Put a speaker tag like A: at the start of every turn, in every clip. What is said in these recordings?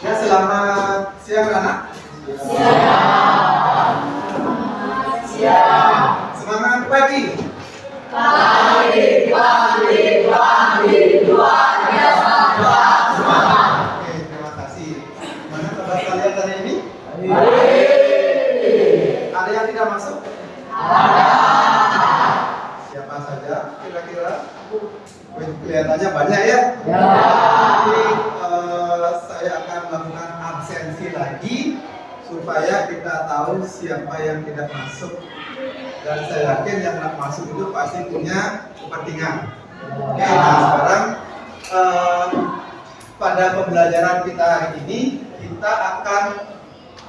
A: Ya, selamat siang anak.
B: Siang.
A: Semangat pagi.
B: Pagi luar biasa. Semangat.
A: Oke, terima kasih. Mana kabar kalian hari ini? Ada yang tidak masuk?
B: Ada.
A: Siapa saja kira-kira? Kelihatannya banyak ya.
B: Ya.
A: Jadi saya akan melakukan absensi lagi supaya kita tahu siapa yang tidak masuk. Dan saya yakin yang tidak masuk itu pasti punya kepentingan. Oke, nah sekarang pada pembelajaran kita hari ini kita akan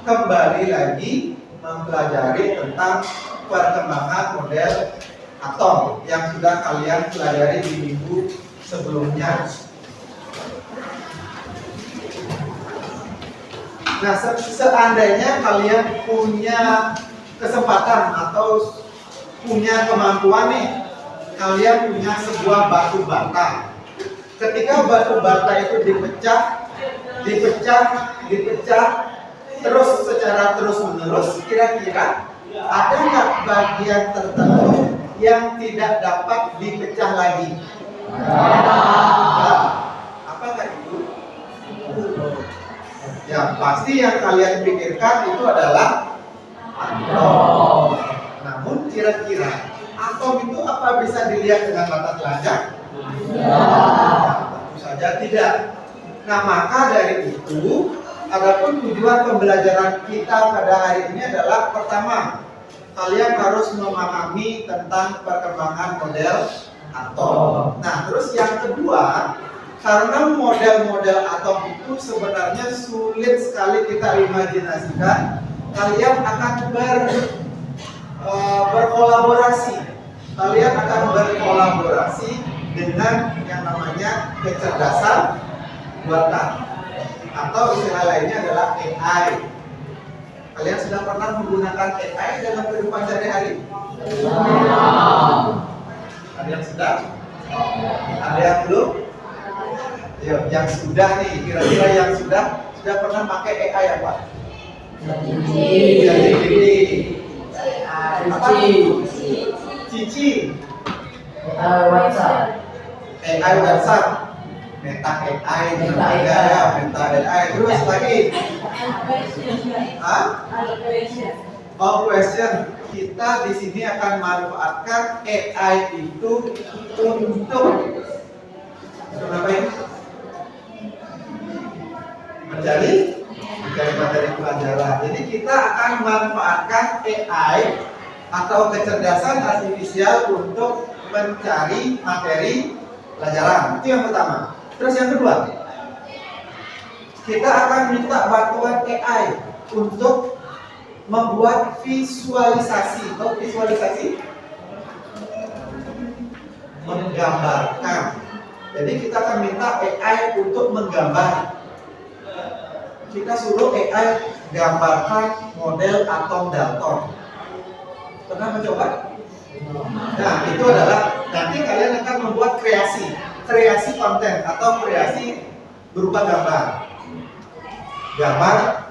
A: kembali lagi mempelajari tentang perkembangan model atom yang sudah kalian pelajari di minggu sebelumnya. Nah, seandainya kalian punya kesempatan atau punya kemampuan nih, kalian punya sebuah batu bata. Ketika batu bata itu dipecah terus secara terus menerus, kira-kira ada nggak bagian tertentu yang tidak dapat dipecah lagi? Apakah itu? Ya, pasti yang kalian pikirkan itu adalah atom. Namun kira-kira atom itu apa bisa dilihat dengan mata telanjang? Tentu saja tidak. Nah, maka dari itu, adapun tujuan pembelajaran kita pada hari ini adalah pertama, kalian harus memahami tentang perkembangan model atom. Nah, terus yang kedua, karena model-model atom itu sebenarnya sulit sekali kita imajinasikan, kalian akan berkolaborasi. Kalian akan berkolaborasi dengan yang namanya kecerdasan buatan, atau istilah lainnya adalah AI. Kalian sudah pernah menggunakan AI dalam kehidupan sehari-hari? Ada yang sudah? Ada yang belum? Yuk, yang sudah nih, kira-kira yang sudah pernah pakai AI apa? Apa? Cici. AI WhatsApp. Meta AI, Meta AI. Terus lagi? Oh, question. Kita di sini akan manfaatkan AI itu untuk apa ini? Mencari materi pelajaran. Jadi kita akan memanfaatkan AI atau kecerdasan artifisial untuk mencari materi pelajaran. Itu yang pertama. Terus yang kedua, kita akan minta bantuan AI untuk membuat visualisasi. Tahu visualisasi? Menggambarkan. Jadi kita akan minta AI untuk menggambar. Kita suruh AI gambarkan model atom Dalton. Pernah mencoba? Nah, itu adalah nanti kalian akan membuat kreasi konten atau kreasi berupa gambar.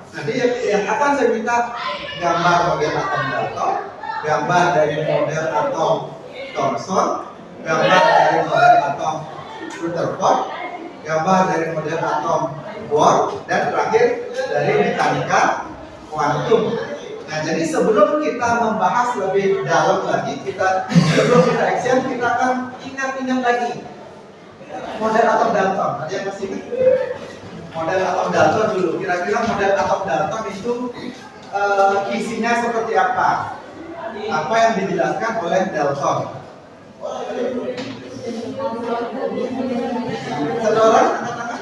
A: Nanti yang akan saya minta gambar model atom Dalton, gambar dari model atom Thomson, gambar dari model atom Rutherford, gambar dari model atom Bohr, dan terakhir dari mekanika kuantum. Nah, jadi sebelum kita membahas lebih dalam lagi, sebelum kita action, kita akan ingat-ingat lagi model atom Dalton. Ada yang masih ingat? Model atom Dalton dulu. Kira-kira model atom Dalton itu isinya seperti apa? Apa yang dijelaskan oleh Dalton? Satu orang angkat tangan.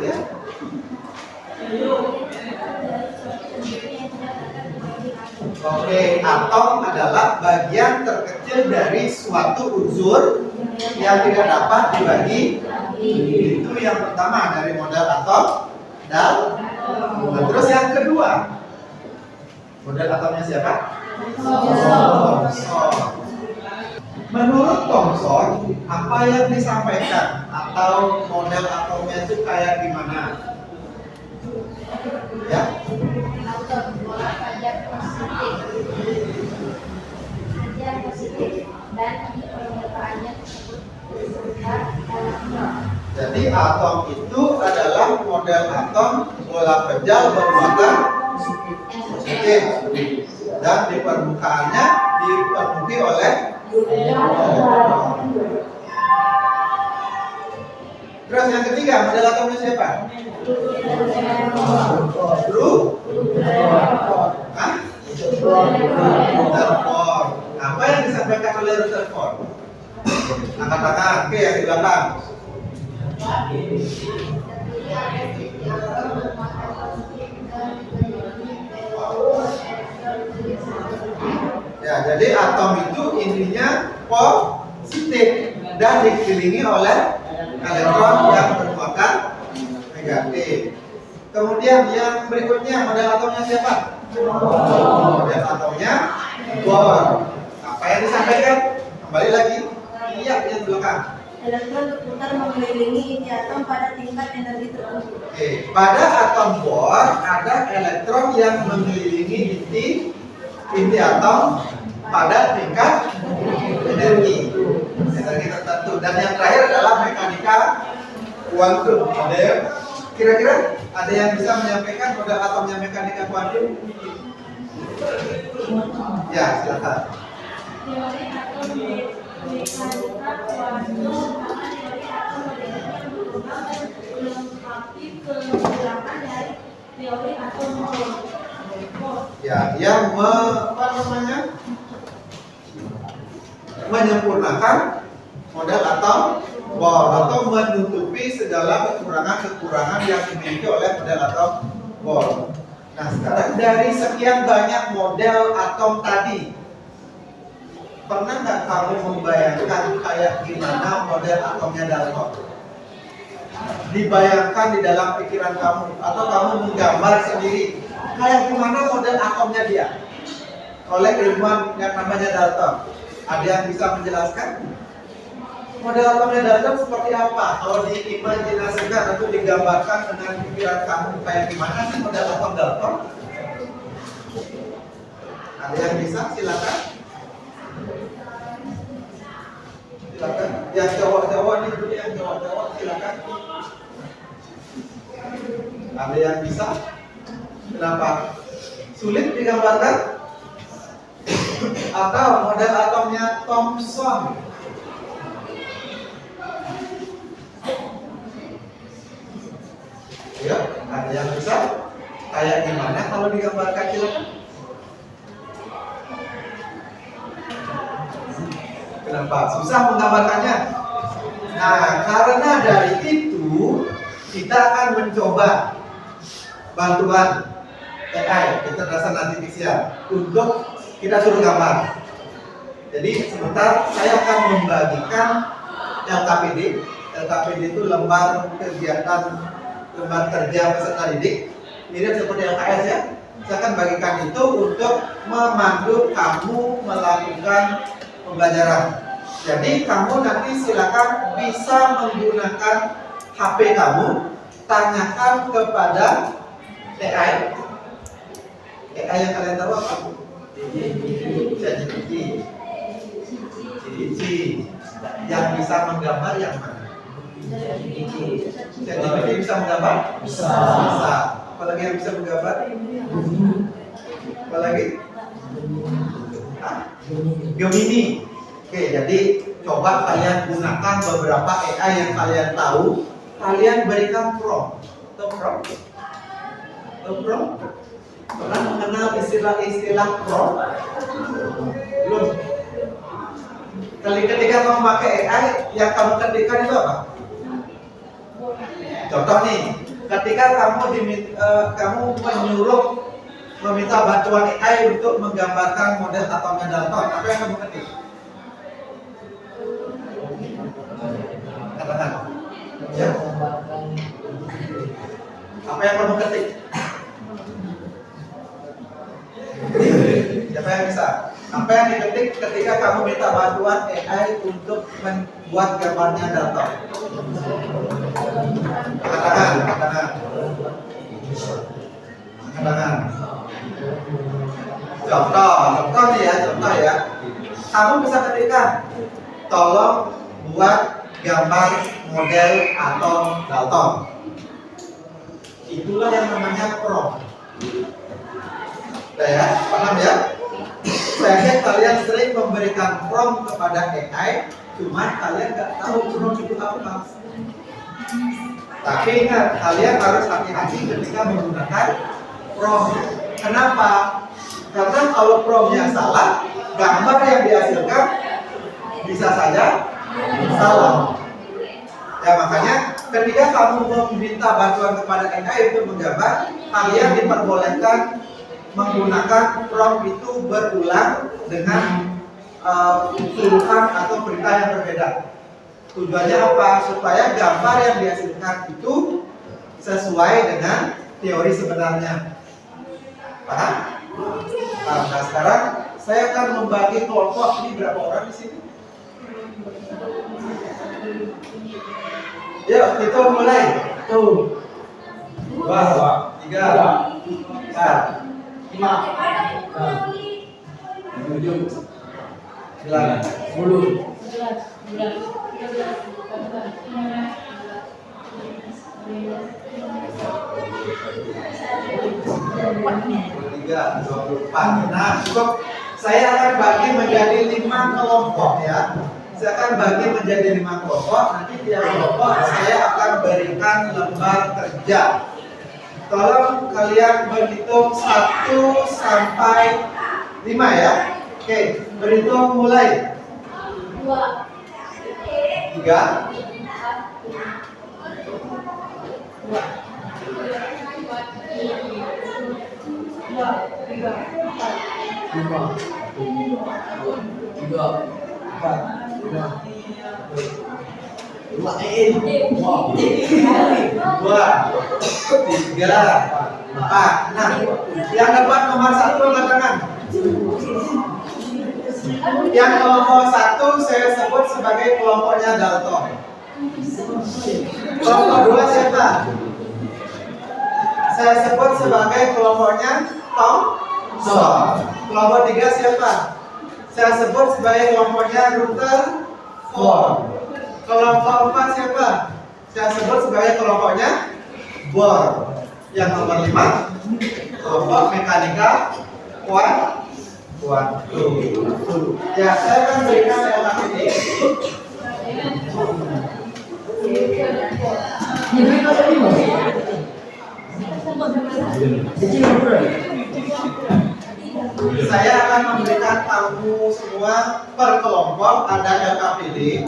A: Ya. Oke, atom adalah bagian terkecil dari suatu unsur yang tidak dapat dibagi. Itu yang pertama dari model atom Dalton. Terus yang kedua, model atomnya siapa? Thomson. Menurut Thomson, apa yang disampaikan atau model atomnya itu kayak gimana? Jadi atom itu adalah model atom bola pejal bermuatan positif dan di permukaannya dipenuhi oleh elektron. Terus yang ketiga, model atomnya siapa? Rutherford. Apa yang disampaikan oleh Rutherford? Angkat tangan. Oke, yang di belakang. Ya, jadi atom itu intinya positif dan dikelilingi oleh elektron yang bermuatan negatif. Kemudian yang berikutnya model atomnya siapa? Model atomnya Bohr. Apa yang disampaikan? Kembali lagi. Lihat yang belakang.
C: Elektron berputar mengelilingi inti atom pada tingkat energi tertentu.
A: Oke, pada atom Bohr ada elektron yang mengelilingi inti atom pada tingkat energi tertentu. Dan yang terakhir adalah mekanika kuantum. Kira-kira ada yang bisa menyampaikan model atomnya mekanika kuantum? Ya, silakan.
C: Teori atom mekanika kuantum karena teori atom modernnya berkembang dan melengkapi kegelapan dari teori atom Bohr.
A: Ya, yang menyempurnakan model atom Bohr atau menutupi segala kekurangan-kekurangan yang dimiliki oleh model atom Bohr. Nah, sekarang dari sekian banyak model atom tadi, pernah nggak kamu membayangkan kayak gimana model atomnya Dalton? Dibayangkan di dalam pikiran kamu atau kamu menggambar sendiri kayak gimana model atomnya dia oleh ilmuwan yang namanya Dalton? Ada yang bisa menjelaskan? Model atomnya Dalton seperti apa? Kalau diimajinasikan atau digambarkan dengan pikiran kamu kayak gimana sih model atom Dalton? Ada yang bisa? Silakan. Silakan. Yang cowok-cowok nih dulu, yang cowok-cowok silakan. Ada yang bisa? Kenapa? Sulit digambarkan? Atau model atomnya Thomson? Ya, ada yang bisa? Kayak gimana kalau digambarkan? Silakan. Kenapa? Susah menggambarkannya? Nah, karena dari itu kita akan mencoba bantuan AI, kecerdasan artifisial, untuk kita suruh gambar. Jadi sebentar saya akan membagikan LKPD. LKPD itu lembar kerja peserta didik, mirip seperti LKS ya. Saya akan bagikan itu untuk memandu kamu melakukan pembelajaran. Jadi kamu nanti silakan bisa menggunakan HP kamu, tanyakan kepada AI. AI yang kalian tahu apa? ChatGPT. Yang bisa menggambar yang mana? ChatGPT bisa menggambar? Bisa. Apalagi yang bisa menggambar? Apalagi? Gemini. Oke, jadi coba kalian gunakan beberapa AI yang kalian tahu. Kalian berikan prompt. Tahu prompt? Pernah mengenal istilah prompt? Belum. Ketika kamu pakai AI, yang kamu ketikkan itu apa? Contoh nih, ketika kamu meminta bantuan AI untuk menggambarkan model atomnya Dalton, apa yang kamu ketik? Katakan. Ya. Apa yang kamu ketik? Siapa yang bisa? Apa yang diketik ketika kamu minta bantuan AI untuk membuat gambarnya Dalton? Katakan. Contoh ya. Kamu bisa ketikkan, tolong buat gambar model atom Dalton. Itulah yang namanya prom. Udah ya, paham ya? Saya yakin kalian sering memberikan prom kepada AI, cuman kalian nggak tahu prom itu apa. Tapi ingat, kalian harus hati-hati ketika menggunakan prom. Kenapa? Karena kalau promnya salah, gambar yang dihasilkan bisa saja salah. Ya makanya ketika kamu meminta bantuan kepada AI untuk menggambar, kalian diperbolehkan menggunakan prompt itu berulang dengan tulisan atau berita yang berbeda. Tujuannya apa? Supaya gambar yang dihasilkan itu sesuai dengan teori sebenarnya. Paham? Nah, sekarang saya akan membagi kelompok. Ini berapa orang di sini? Yuk, kita mulai. 1, 2, 3, 4, 5, 7, 9, 10. Nah, cukup. Saya akan bagi menjadi 5 kelompok ya. Saya akan bagi menjadi 5 kelompok. Nanti tiap kelompok saya akan berikan lembar kerja. Tolong kalian berhitung 1 sampai 5 ya. Oke, berhitung mulai. 3, 4. Nah, yang dapat nomor 1 angkat tangan. Yang kelompok 1 saya sebut sebagai kelompoknya Dalton. Kelompok 2 siapa? Saya sebut sebagai kelompoknya Thomson. Kelompok 3 siapa? Saya sebut sebagai kelompoknya Rutherford. Kelompok 4 siapa? Saya sebut sebagai kelompoknya Bohr. Yang nomor 5, kelompok mekanika kuantum. Ya, saya akan berikan LHP ini. Saya akan memberikan tamu semua per kelompok ada LKPD.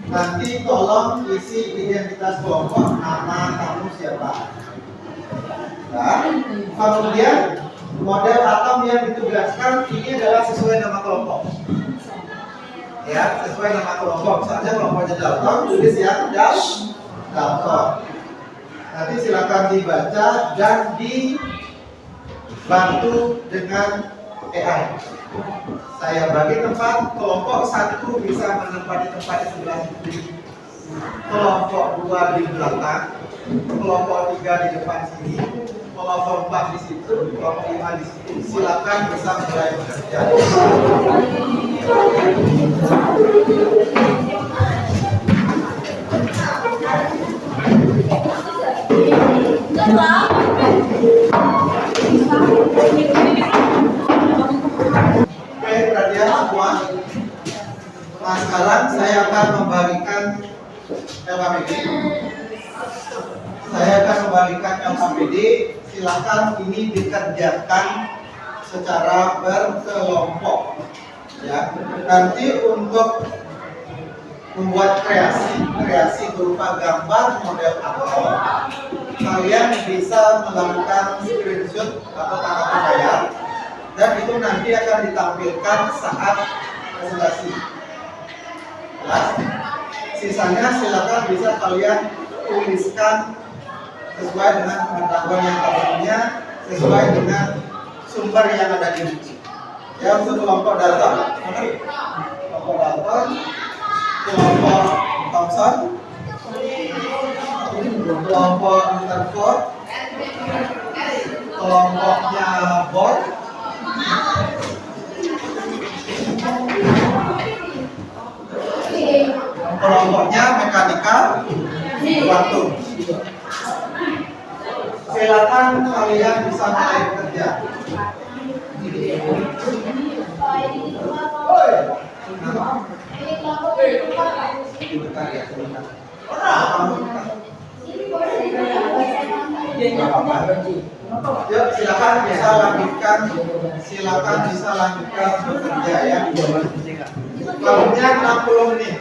A: Nanti tolong isi identitas kelompok, nama tamu siapa. Nah, kemudian model atom yang ditugaskan ini adalah sesuai nama kelompok. Ya, sesuai nama kelompok. Soalnya kelompoknya Dalton, tulis yang Dalton. Nanti silakan dibaca dan dibantu dengan AI. Saya bagi tempat, kelompok 1 bisa menempati tempat di sebelah kiri, kelompok 2 di belakang, kelompok 3 di depan sini, kelompok 4 di situ, kelompok 5 di situ. Silakan bisa mulai bekerja. Oke, perhatian semua. Nah, sekarang saya akan membagikan LKPD. Saya akan membagikan LKPD. Silakan ini dikerjakan secara berkelompok. Ya, nanti untuk membuat kreasi berupa gambar model atom, kalian bisa melakukan screenshot atau tanda layar, dan itu nanti akan ditampilkan saat presentasi. Jelas? Sisanya silakan bisa kalian tuliskan sesuai dengan pengetahuan yang kalian punya, sesuai dengan sumber yang ada di buku. Ya, untuk kelompok Dalton, kelompok Dalton, kelompok Thomson, kelompok Rutherford, kelompoknya Bohr, kelompoknya mekanika waktu. Silakan kalian bisa mulai bekerja. Oi. Sebentar ya, sebentar. Yuk, silakan bisa lanjutkan bekerja ya. Waktunya 60 menit.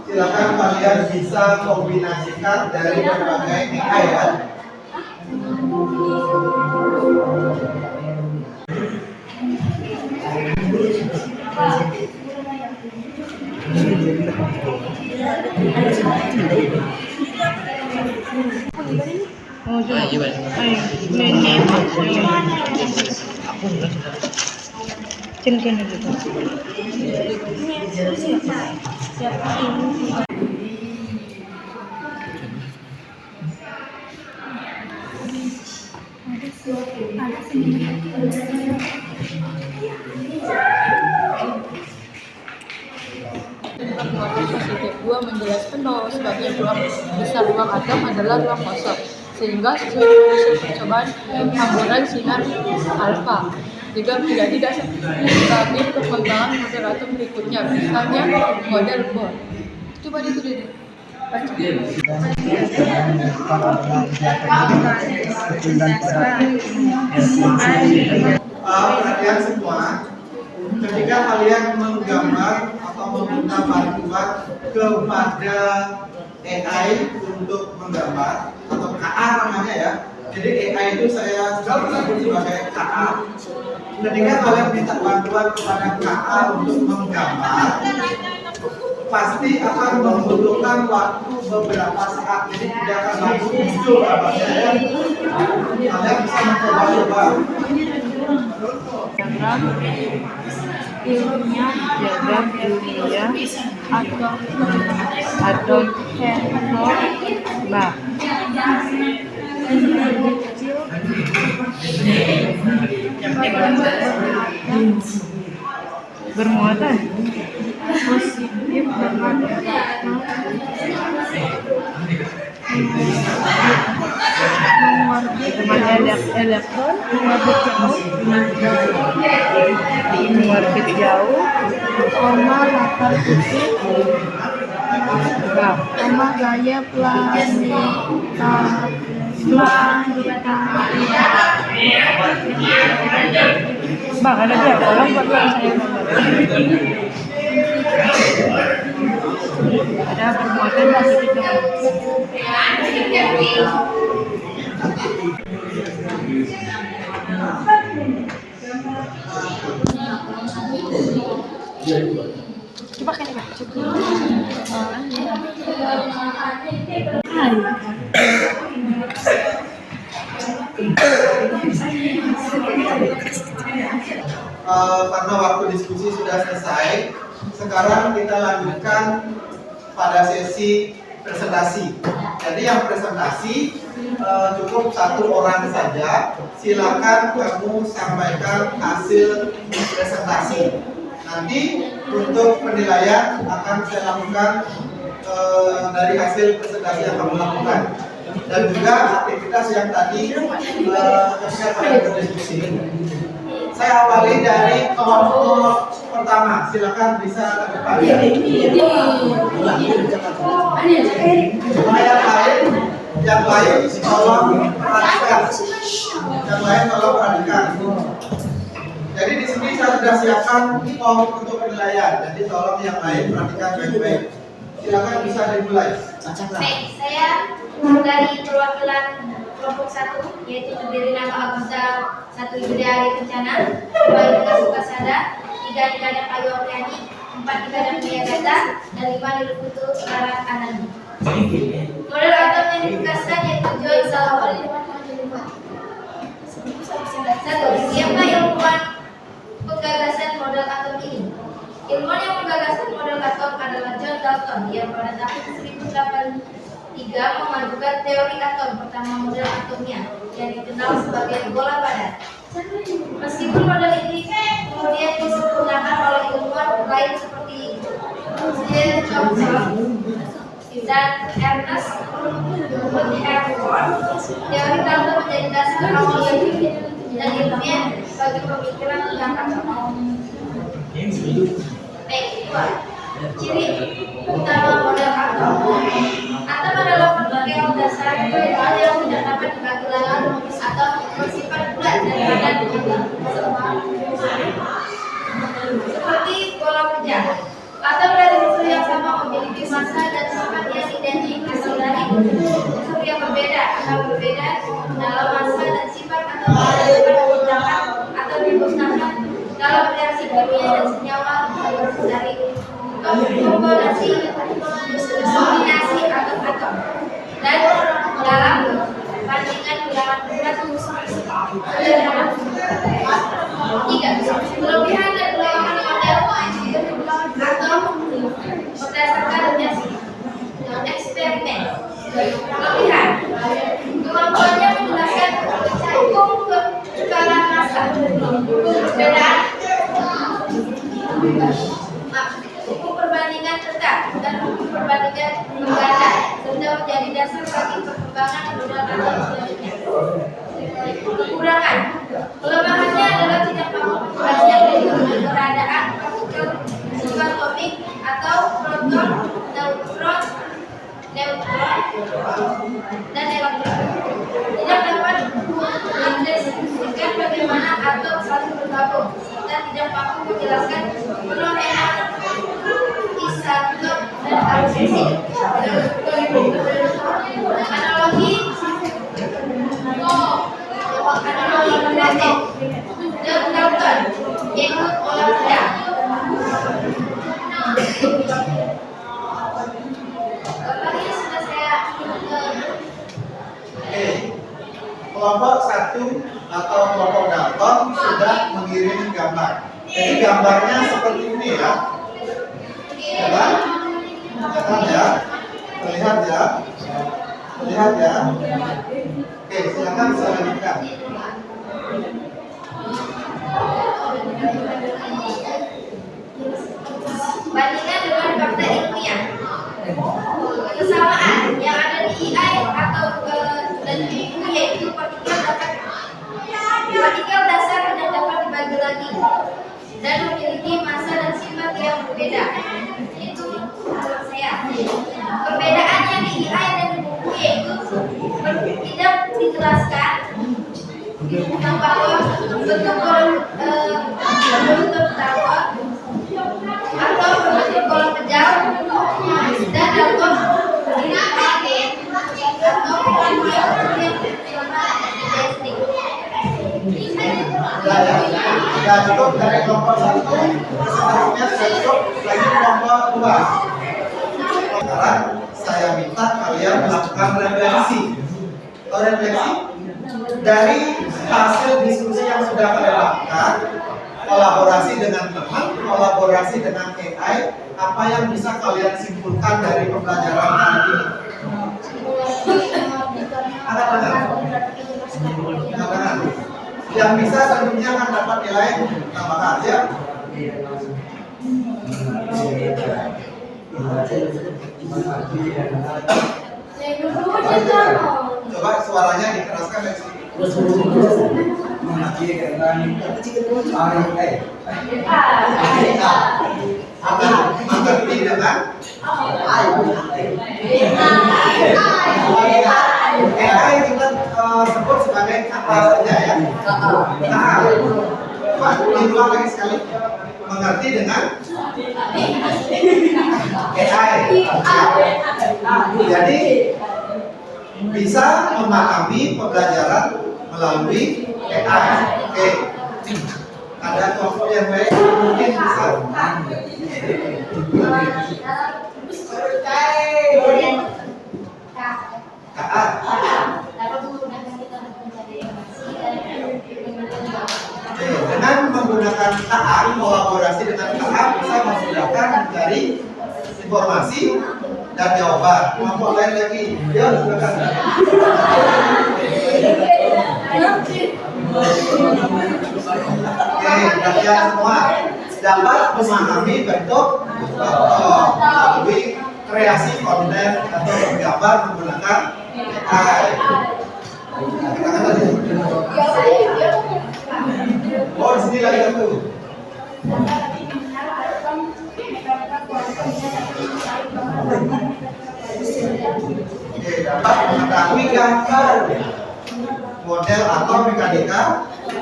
A: Silakan kalian bisa kombinasikan dari berbagai AI ya.
B: Positif 2 menjelaskan bahwa sebagian ruang besar ruang atom adalah ruang kosong, sehingga sesuai dengan hasil percobaan hamburan sinar alfa juga menjadi dasar bagi perkembangan model atom berikutnya, misalnya model Bohr. Coba ditulis.
A: Perhatian semua, ketika kalian menggambar atau meminta bantuan kepada AI untuk menggambar atau KA namanya ya. Jadi AI itu saya sebut sebagai KA. Ketika kalian minta bantuan kepada KA untuk menggambar, pasti akan membutuhkan waktu beberapa saat. Jadi tidak akan langsung muncul gambarnya ya. Kalian bisa mencoba-coba.
B: Diagram ilmiah, diagram ilmiah atau bah bermuatan positif mengorbit elektron mengorbit jauh, latar kutip, gaya Bang, ada dia, tolong buat saya ada perbuatan positif. Coba kan ya, coba.
A: Karena waktu diskusi sudah selesai, sekarang kita lanjutkan pada sesi presentasi. Jadi yang presentasi cukup satu orang saja. Silakan kamu sampaikan hasil presentasi. Nanti untuk penilaian akan saya lakukan dari hasil presentasi yang kamu lakukan. Dan juga aktivitas yang tadi ketika kalian berdiskusi. Saya awali dari kelompok pertama. Silakan bisa ke depan. Yang lain tolong perhatikan. Yang lain tolong perhatikan. Jadi Jadi di sini saya sudah siapkan form untuk penilaian. Jadi tolong yang lain perhatikan baik-baik. Silakan bisa dimulai.
D: Baik, saya dari perwakilan kelompok 1 yaitu terdiri nama anggota 1 Ibu Hari Kencana, 2 Ibu Sukasada, 3 Dikadang Ayu Apriani, 4 Dikadang Mia Gata, dan 5 Niluputu Rara Anandi. Model atom yang ditugaskan yaitu Joy Salawal. 1. Siapa ilmuwan penggagasan model atom ini? Ilmuwan yang menggagaskan model atom adalah John Dalton yang pada tahun 1803 memajukan teori atom pertama model atomnya yang dikenal sebagai bola padat. Meskipun model ini kemudian disempurnakan oleh ilmuwan lain seperti Sir Thomson dan Ernest Rutherford, teori Dalton menjadi dasar awal dan ilmiah bagi pemikiran tentang atom. Baik, 2. Ciri utama model atom. Atom adalah partikel dasar yang tidak dapat dibagi lagi atau bersifat bulat dan padat seperti bola pecah. Atom dari unsur yang sama memiliki massa dan sifat yang identik dari unsur yang berbeda dalam massa dan sifat atau dapat digunakan atau dimusnahkan dalam reaksi kimia dan senyawa dari kombinasi atom-atom dan dalam bandingan bilangan berat sederhana. 3. Kelebihan dan kelemahan model atom berdasarkan eksperimen. Kelebihan, kemampuannya menjelaskan hukum ketukaran massa. Perbedaan hukum perbandingan tetap dan hukum perbandingan mengganda serta menjadi dasar bagi perkembangan model atom selanjutnya. Kekurangan, kelemahannya adalah tidak mampu menjelaskan keberadaan partikel subatomik atau proton, neutron, dan elektron. Tidak dapat mendeskripsikan bagaimana atom saling bergabung dan tidak mampu menjelaskan fenomena isotop dan absisi. Analogi kreatif John Dalton yaitu bola pecah. Ini sudah saya
A: Kelompok 1 atau kelompok Dalton sudah mengirim gambar. Jadi gambarnya seperti ini ya. Terlihat ya. Oke, silakan selanjutkan.
D: bandingkan dengan fakta ilmiah. Kesamaan yang ada di EI atau dan di buku yaitu partikel dasar yang dapat dibagi lagi dan memiliki massa dan sifat yang berbeda. Itu menurut saya. Perbedaannya di EI dan di buku yaitu tidak dijelaskan bahwa bentuk tawa atau bentuk bola pejam dan dalam
A: Sudah cukup dari kelompok 1, selanjutnya sudah cukup lagi kelompok 2. Sekarang saya minta kalian melakukan refleksi. Atau refleksi dari hasil diskusi yang sudah kalian lakukan, kolaborasi dengan teman, kolaborasi dengan AI, apa yang bisa kalian simpulkan dari pembelajaran hari ini? Angkat tangan. Yang bisa tentunya akan dapat nilai tambahan ya. Coba suaranya dikeraskan dari sini. Mengerti dengan AI kita sebut sebagai apa saja ya. Nah, coba diulang lagi sekali. Mengerti dengan AI. Jadi bisa memahami pembelajaran melalui AI. Oke. Ada kelompok yang lain mungkin bisa. KA. Dengan menggunakan KA, kolaborasi dengan KA bisa memudahkan mencari informasi dan jawaban. Kelompok lain lagi, ya silakan. Oke, kalian semua dapat memahami bentuk melalui kreasi konten atau gambar menggunakan AI. Katakan tadi. Oh, di sini lagi satu. Oke, dapat mengetahui gambar model atau mekanika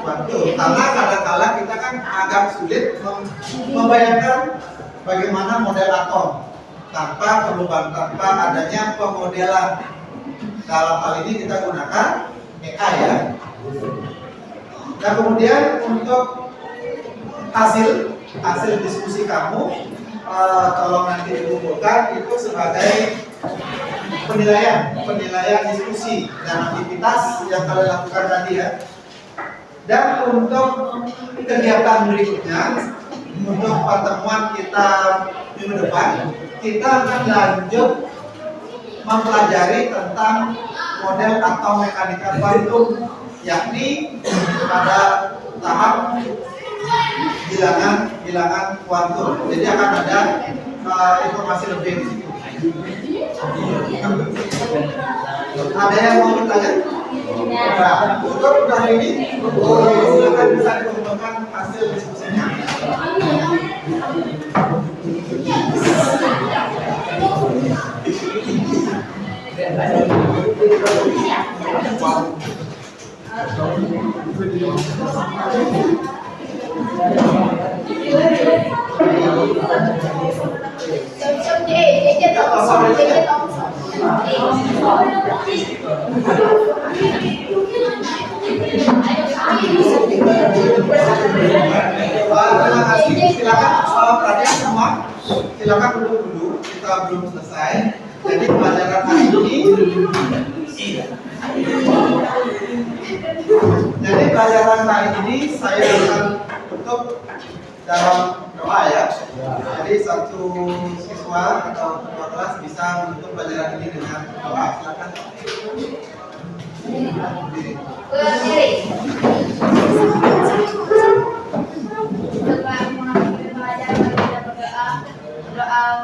A: kuantum. Karena kadang-kala kita kan agak sulit membayangkan bagaimana model atom tanpa adanya pemodelan. Dalam hal ini kita gunakan AI ya. Dan kemudian untuk hasil diskusi kamu, tolong nanti dikumpulkan itu sebagai penilaian diskusi dan aktivitas yang kalian lakukan tadi ya. Dan untuk kegiatan berikutnya, untuk pertemuan kita minggu depan, kita akan lanjut mempelajari tentang model atau mekanika kuantum, yakni pada tahap bilangan kuantum. Jadi akan ada informasi lebih di situ. Ada yang mau bertanya? Nah, untuk hari ini, silakan bisa dikumpulkan hasil diskusinya. Terima kasih. Silakan perhatian semua. Silakan duduk dulu. Kita belum selesai. Jadi pelajaran hari ini. Jadi pelajaran hari ini saya akan tutup dalam doa ya. Jadi satu siswa atau ketua kelas bisa menutup pelajaran ini dengan doa. Silakan.
D: Berdiri. Setelah mengakhiri pelajaran kita berdoa ulang.